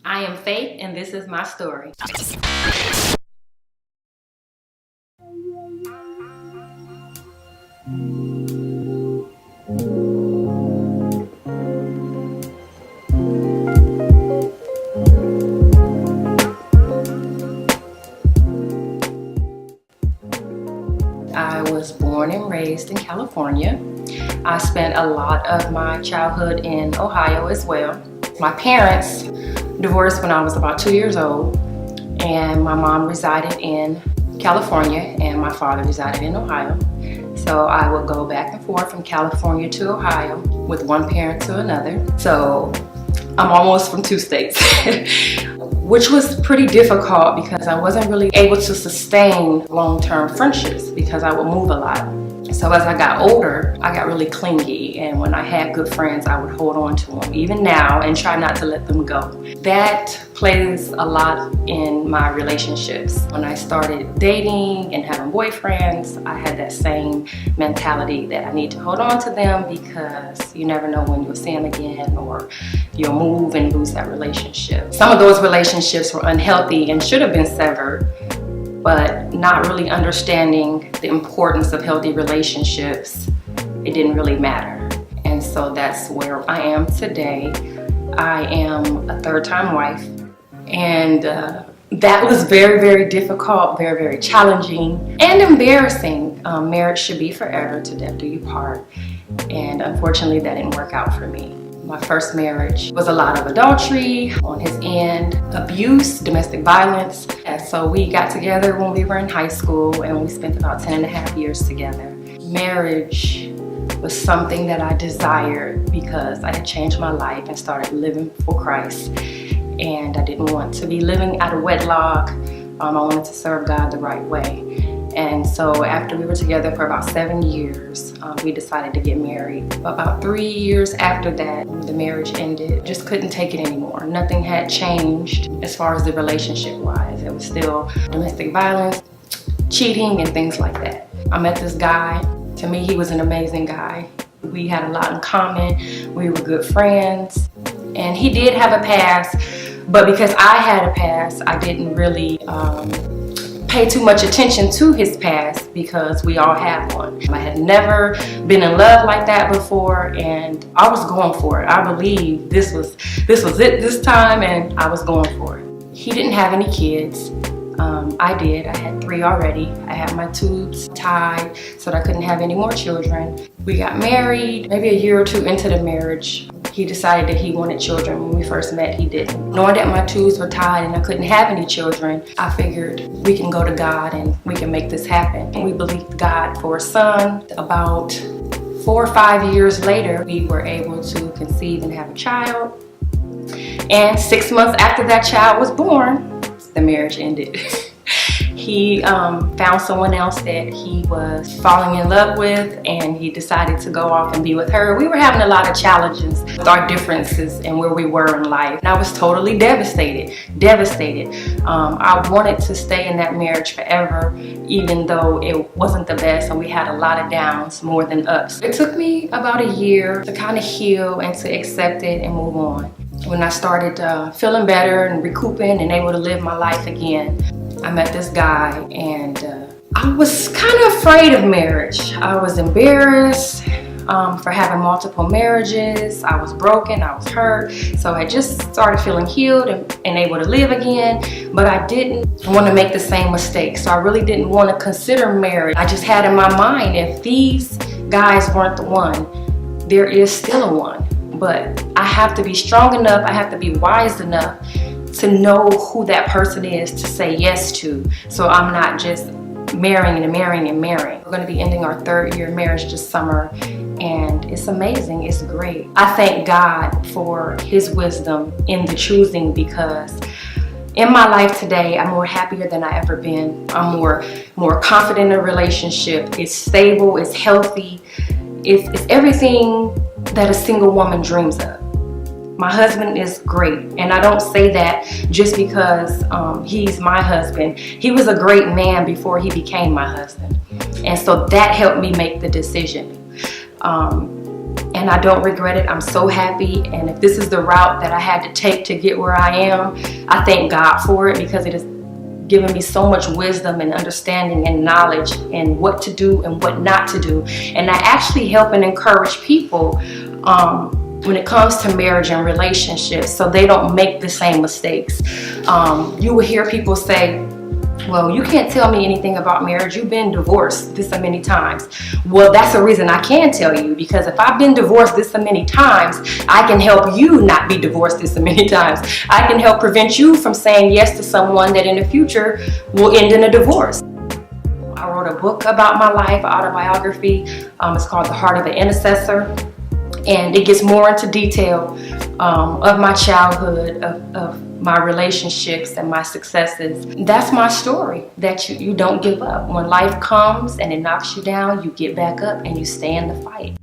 I am Faith, and this is my story. I was born and raised in California. I spent a lot of my childhood in Ohio as well. My parents divorced when I was about 2 years old, and my mom resided in California and my father resided in Ohio. So I would go back and forth from California to Ohio with one parent to another. So I'm almost from 2 states, which was pretty difficult because I wasn't really able to sustain long-term friendships because I would move a lot. So as I got older, I got really clingy, and when I had good friends, I would hold on to them, even now, and try not to let them go. That plays a lot in my relationships. When I started dating and having boyfriends, I had that same mentality that I need to hold on to them because you never know when you'll see them again, or you'll move and lose that relationship. Some of those relationships were unhealthy and should have been severed, but not really understanding the importance of healthy relationships, it didn't really matter. And so that's where I am today. I am a third-time wife, and that was very, very difficult, very, very challenging and embarrassing. Marriage should be forever, to death do you part, and unfortunately that didn't work out for me. My first marriage was a lot of adultery on his end, abuse, domestic violence. And so we got together when we were in high school, and we spent about 10.5 years together. Marriage was something that I desired because I had changed my life and started living for Christ. And I didn't want to be living out of wedlock. I wanted to serve God the right way. And so after we were together for about 7 years, we decided to get married. About 3 years after that, the marriage ended. Just couldn't take it anymore. Nothing had changed as far as the relationship wise. It was still domestic violence, cheating, and things like that. I met this guy. To me, he was an amazing guy. We had a lot in common. We were good friends. And he did have a past, but because I had a past, I didn't really pay too much attention to his past because we all have one. I had never been in love like that before, and I was going for it. I believed this was it this time, and I was going for it. He didn't have any kids. I did. I had 3 already. I had my tubes tied so that I couldn't have any more children. We got married maybe a year or 2 into the marriage. He decided that he wanted children. When we first met, he didn't. Knowing that my tubes were tied and I couldn't have any children, I figured we can go to God and we can make this happen. And we believed God for a son. About 4 or 5 years later, we were able to conceive and have a child. And 6 months after that child was born, the marriage ended. He found someone else that he was falling in love with, and he decided to go off and be with her. We were having a lot of challenges with our differences and where we were in life. And I was totally devastated. I wanted to stay in that marriage forever, even though it wasn't the best and we had a lot of downs more than ups. It took me about a year to kind of heal and to accept it and move on. When I started feeling better and recouping and able to live my life again, I met this guy, and I was kind of afraid of marriage. I was embarrassed for having multiple marriages. I was broken, I was hurt. So I just started feeling healed and able to live again, but I didn't want to make the same mistake. So I really didn't want to consider marriage. I just had in my mind, if these guys weren't the one, there is still a one. But I have to be strong enough, I have to be wise enough to know who that person is to say yes to. So I'm not just marrying and marrying and marrying. We're going to be ending our 3rd year marriage this summer, and it's amazing, it's great. I thank God for his wisdom in the choosing, because in my life today, I'm more happier than I ever been. I'm more confident in a relationship. It's stable, it's healthy, it's everything that a single woman dreams of. My husband is great, and I don't say that just because he's my husband. He was a great man before he became my husband, and so that helped me make the decision. and I don't regret it. I'm so happy, and if this is the route that I had to take to get where I am, I thank God for it, because it has given me so much wisdom and understanding and knowledge and what to do and what not to do. And I actually help and encourage people when it comes to marriage and relationships, so they don't make the same mistakes. You will hear people say, well, you can't tell me anything about marriage. You've been divorced this many times. Well, that's the reason I can tell you, because if I've been divorced this many times, I can help you not be divorced this many times. I can help prevent you from saying yes to someone that in the future will end in a divorce. I wrote a book about my life, autobiography. It's called The Heart of the Intercessor. And it gets more into detail of my childhood, of my relationships and my successes. That's my story, that you don't give up. When life comes and it knocks you down, you get back up and you stay in the fight.